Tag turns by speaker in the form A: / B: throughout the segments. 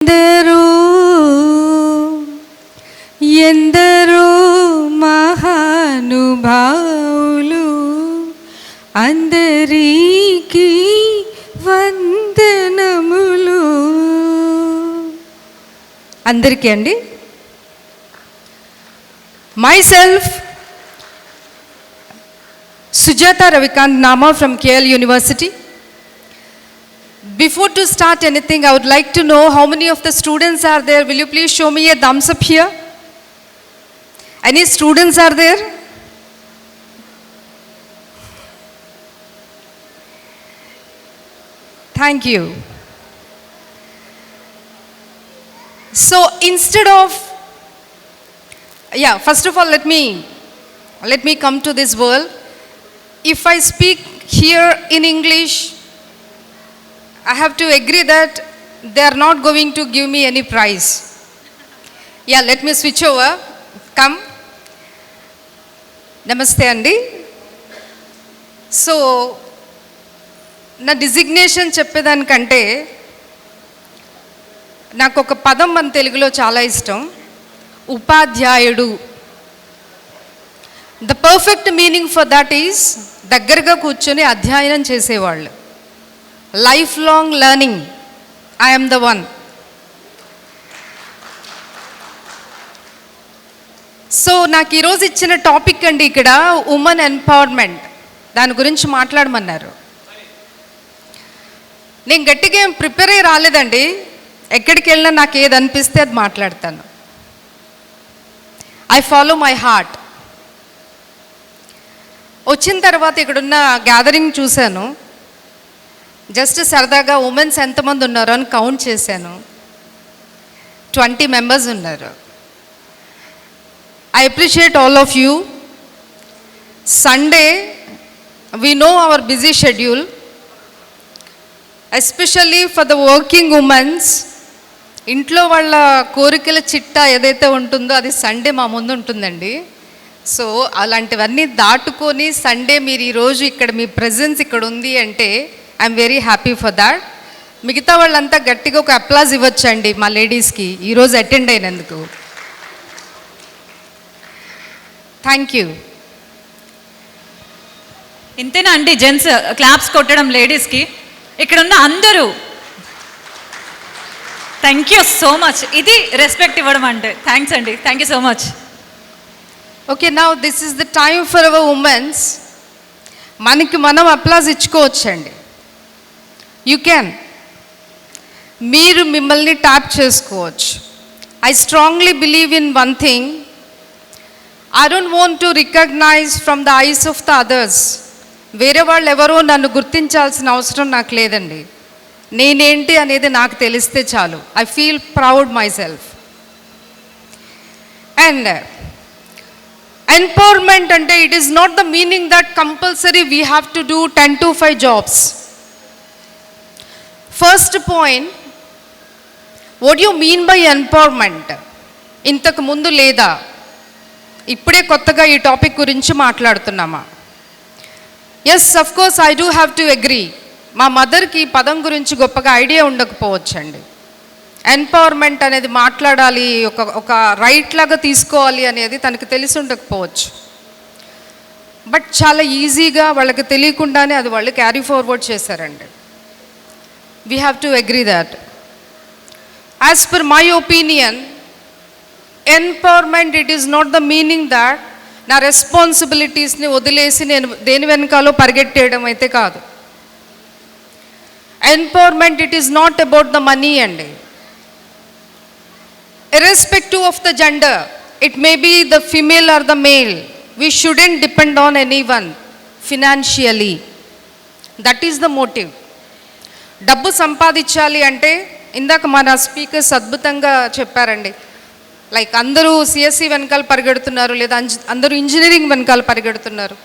A: ఎందరో ఎందరో మహానుభావులు అందరికీ వందనములు. అందరికీ అండి. Myself, Sujata Ravikant Nama from KL University. Before to start anything, I would like to know how many of the students are there. Will you please show me a thumbs up here? Any students are there? Thank you. So instead of, first of all, let me come to this world. If I speak here in English, I have to agree that they are not going to give me any prize. Let me switch over. Come. Namaste andi. So, na designation చెప్పేదానికంటే నాకు ఒక పదం మన తెలుగులో చాలా ఇష్టం, ఉపాధ్యాయుడు. The perfect meaning for that is దగ్గరగా కూర్చొని అధ్యయనం చేసేవాళ్ళు. Life long learning. I am the one. So నాకు ఈరోజు ఇచ్చిన టాపిక్ అండి ఇక్కడ ఉమెన్ ఎంపవర్మెంట్. దాని గురించి మాట్లాడమన్నారు. నేను గట్టిగా ఏం ప్రిపేర్ అయ్యి రాలేదండి. ఎక్కడికి వెళ్ళినా నాకు ఏది అనిపిస్తే అది మాట్లాడతాను. I follow my heart. వచ్చిన తర్వాత ఇక్కడున్న గ్యాదరింగ్ చూశాను. జస్ట్ సరదాగా ఉమెన్స్ ఎంతమంది ఉన్నారో అని కౌంట్ చేశాను. 20 members ఉన్నారు. I appreciate all of you. Sunday, we know our busy schedule, especially for the working women. ఇంట్లో వాళ్ళ కోరికల చిట్టా ఏదైతే ఉంటుందో అది సండే మా ముందు ఉంటుందండి. సో అలాంటివన్నీ దాటుకొని సండే మీరు ఈరోజు ఇక్కడ మీ ప్రెజెన్స్ ఇక్కడ ఉంది అంటే I'm very happy for that. మిగతా వాళ్ళంతా గట్టిగా ఒక అప్లాజ్ ఇవ్వచ్చండి మా లేడీస్కి ఈరోజు అటెండ్ అయినందుకు. Thank you.
B: ఇంతేనా అండి జెంట్స్ క్లాప్స్ కొట్టడం లేడీస్కి? ఇక్కడ ఉన్న అందరూ థ్యాంక్ యూ సో మచ్. ఇది రెస్పెక్ట్ ఇవ్వడం అంటే. థ్యాంక్స్ అండి. Thank you so much.
A: Okay, now this is the time for hour women's. మనకి మనం అప్లాజ్ ఇచ్చుకోవచ్చండి. You can. మీరు మిమ్మల్ని ట్యాప్ చేసుకోవచ్చు. I strongly believe in one thing. I don't want to recognise from the eyes of the others. వేరే వాళ్ళు ఎవరో నన్ను గుర్తించాల్సిన అవసరం నాకు లేదండి. నేనేంటి అనేది నాకు తెలిస్తే చాలు. I feel proud myself. And empowerment అంటే it is not the meaning that compulsory we have to do 10 to 5 jobs. First point, what you mean by empowerment? ఇంతకు ముందు లేదా ఇప్పుడే కొత్తగా ఈ టాపిక్ గురించి మాట్లాడుతున్నామా? Yes, of course I do have to agree. మా మదర్కి పదం గురించి గొప్పగా ఐడియా ఉండకపోవచ్చండి. ఎంపవర్మెంట్ అనేది మాట్లాడాలి, ఒక రైట్ లాగా తీసుకోవాలి అనేది తనకు తెలిసి ఉండకపోవచ్చు. బట్ చాలా ఈజీగా వాళ్ళకి తెలియకుండానే అది వాళ్ళు క్యారీ ఫార్వర్డ్ చేశారండి. We have to agree that. As per my opinion, empowerment it is not the meaning that నా రెస్పాన్సిబిలిటీస్ని వదిలేసి నేను దేని వెనకాలో పరిగెట్టేయడం అయితే కాదు. Empowerment it is not about the money అండి. Irrespective of the gender, it may be the female or the male, we shouldn't depend on anyone financially. That is the motive. డబ్బు సంపాదించాలి అంటే ఇందాక మన స్పీకర్స్ అద్భుతంగా చెప్పారండి. Like అందరూ CSC వెనకాల పరిగెడుతున్నారు, లేదా అందరూ ఇంజనీరింగ్ వెనకాల పరిగెడుతున్నారు.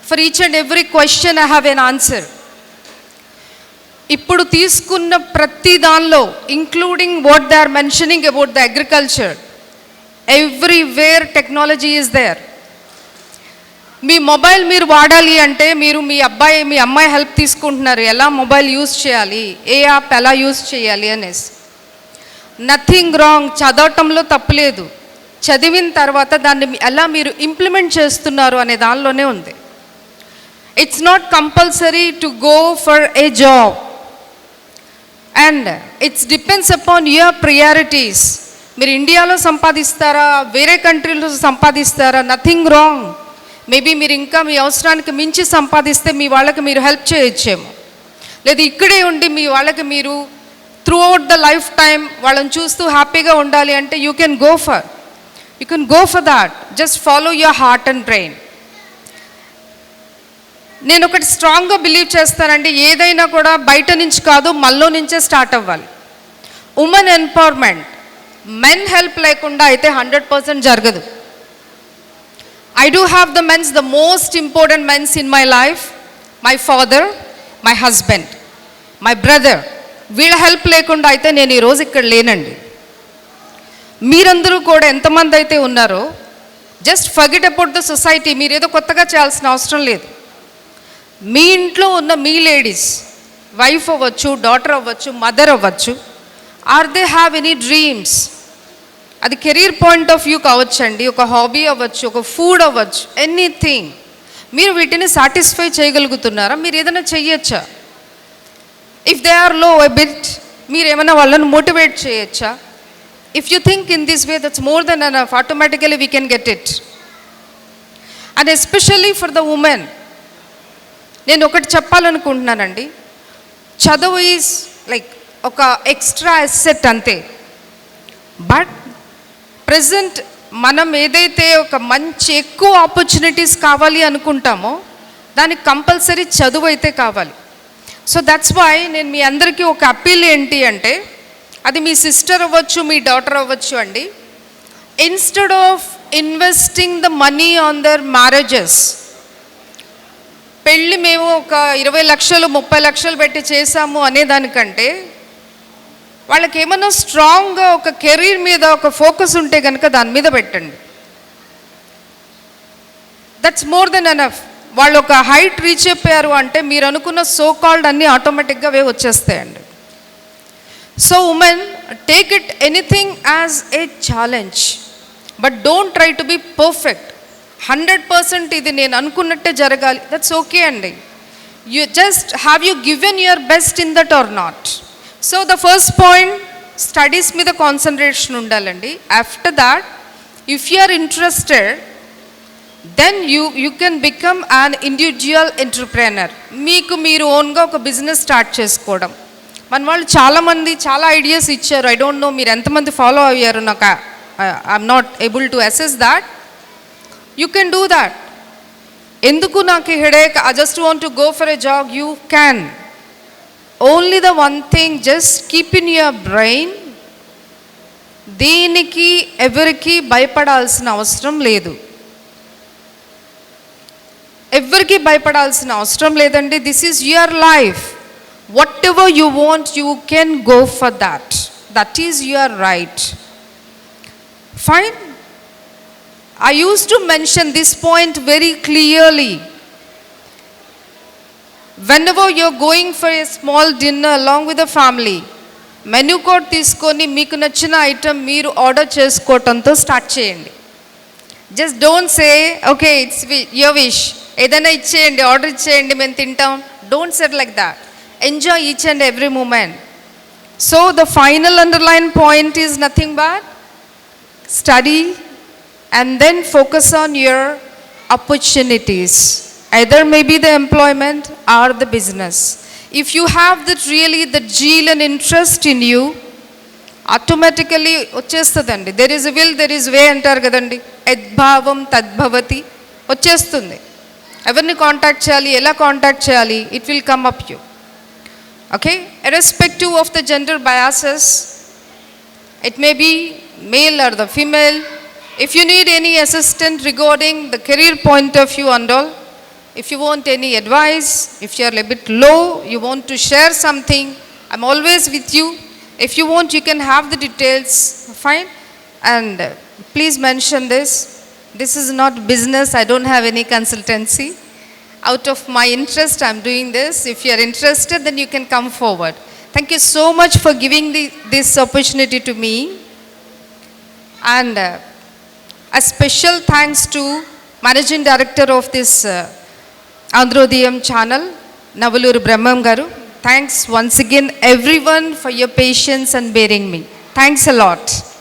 A: For each and every question I have an answer. ఇప్పుడు తీసుకున్న ప్రతి దానిలో, including what they are mentioning about the agriculture, everywhere technology is there. మీ మొబైల్ మీరు వాడాలి అంటే మీరు మీ అమ్మాయి హెల్ప్ తీసుకుంటున్నారు, ఎలా మొబైల్ యూజ్ చేయాలి, ఏ యాప్ ఎలా యూజ్ చేయాలి అనేసి. నథింగ్ రాంగ్, చదవటంలో తప్పులేదు. చదివిన తర్వాత దాన్ని ఎలా మీరు ఇంప్లిమెంట్ చేస్తున్నారు అనే దానిలోనే ఉంది. It's not compulsory to go for a job and it's depends upon your priorities. మీరు ఇండియాలో సంపాదిస్తారా, వేరే కంట్రీలో సంపాదిస్తారా, నథింగ్ రాంగ్. మేబీ మీరు ఇంకా మీ అవసరానికి మించి సంపాదిస్తే మీ వాళ్ళకి మీరు హెల్ప్ చేయొచ్చేమో. లేదా ఇక్కడే ఉండి మీ వాళ్ళకి మీరు through out the life time వాళ్ళని చూస్తూ హ్యాపీగా ఉండాలి అంటే you can go for that. Just follow your heart and brain. నేను ఒకటి స్ట్రాంగ్గా బిలీవ్ చేస్తానండి, ఏదైనా కూడా బయట నుంచి కాదు మనలో నుంచే స్టార్ట్ అవ్వాలి. ఉమెన్ ఎంపవర్మెంట్, మెన్ హెల్ప్ లేకుండా అయితే 100% జరగదు. I do have the most important men in my life, my father, my husband, my brother. వీళ్ళ హెల్ప్ లేకుండా అయితే నేను ఈరోజు ఇక్కడ లేనండి. మీరందరూ కూడా ఎంతమంది అయితే ఉన్నారో just forget about the society. మీరు ఏదో కొత్తగా చేయాల్సిన అవసరం లేదు. మీ ఇంట్లో ఉన్న మీ లేడీస్, వైఫ్ అవ్వచ్చు, డాటర్ అవ్వచ్చు, మదర్ అవ్వచ్చు, are they have any dreams? అది కెరీర్ పాయింట్ ఆఫ్ వ్యూ కావచ్చండి, ఒక హాబీ అవ్వచ్చు, ఒక ఫుడ్ అవ్వచ్చు, ఎనీథింగ్. మీరు వీటిని సాటిస్ఫై చేయగలుగుతున్నారా? మీరు ఏదైనా చెయ్యొచ్చా? ఇఫ్ దే ఆర్ లో ఎ బిట్, మీరు ఏమైనా వాళ్ళని మోటివేట్ చేయొచ్చా? If you think in this way, that's more than enough. Automatically we can get it. And especially for the women నేను ఒకటి చెప్పాలనుకుంటున్నానండి. చదువు ఈజ్ లైక్ ఒక ఎక్స్ట్రా అసెట్ అంతే. బట్ ప్రజెంట్ మనం ఏదైతే ఒక మంచి ఎక్కువ ఆపర్చునిటీస్ కావాలి అనుకుంటామో దానికి కంపల్సరీ చదువు అయితే కావాలి. సో దట్స్ వై నేను మీ అందరికీ ఒక అప్పీల్ ఏంటి అంటే, అది మీ సిస్టర్ అవ్వచ్చు, మీ డాటర్ అవ్వచ్చు అండి, instead of investing the money on their marriages, పెళ్ళి మేము ఒక 20 లక్షలు 30 లక్షలు పెట్టి చేసాము అనేదానికంటే వాళ్ళకి ఏమన్నా స్ట్రాంగ్గా ఒక కెరీర్ మీద ఒక ఫోకస్ ఉంటే కనుక దాని మీద పెట్టండి. That's more than enough. వాళ్ళు ఒక హైట్ రీచ్ అయిపోయారు అంటే మీరు అనుకున్న సో కాల్డ్ అన్నీ ఆటోమేటిక్గా అవే వచ్చేస్తాయండి. So women, take it anything as a challenge, but don't try to be perfect. 100% ఇది నేను అనుకున్నట్టే జరగాలి, దట్స్ ఓకే అండి. You just have you given your best in that or not? So the first point, studies మీద concentration ఉండాలండి. After that, if you are interested, then you can become an individual entrepreneur. మీకు మీరు ఓన్గా ఒక business start చేసుకోవడం. మన వాళ్ళు చాలామంది చాలా ఐడియాస్ ఇచ్చారు. ఐ డోంట్ నో మీరు ఎంతమంది ఫాలో అయ్యారు, నాకు I'm not able to assess that. You can do that. ఎందుకు నాకు headache, I just want to go for a job? You can. Only the one thing, just keep in your brain, దేనికి ఎవరికి భయపడాల్సిన అవసరం లేదు. ఎవరికి భయపడాల్సిన అవసరం లేదండి. This is your life. What ever you want, you can go for that. That is your right. Fine. I used to mention this point very clearly. Whenever you're going for a small dinner along with the family, menu code తీసుకొని మీకు నచ్చిన item మీరు order చేసుకోవటంతో start చేయండి. Just don't say okay it's your wish, ఏదైనా ఇచ్చేయండి, order ఇచ్చేయండి, మేము తింటాం. Don't set like that. Enjoy each and every moment. So the final underline point is nothing but study and then focus on your opportunities. Either maybe the employment or the business. If you have that really the zeal and interest in you, automatically వచ్చేస్తుందండి. There is a will, there is way అంటారు కదండి. యద్భావం తద్భవతి, వచ్చేస్తుంది. ఎవరిని contact చేయాలి, ఎలా contact చేయాలి, it will come up you. Okay, irrespective of the gender biases, it may be male or the female. If you need any assistance regarding the career point of view and all, if you want any advice, if you are a bit low, you want to share something, I'm always with you. If you want, you can have the details, fine. And please mention this. This is not business. I don't have any consultancy. Out of my interest, I'm doing this. If you are interested, then you can come forward. Thank you so much for giving this opportunity to me. And a special thanks to Managing Director of this Androdiyam channel, Navaluru Brahmam Garu. Thanks once again everyone for your patience and bearing me. Thanks a lot.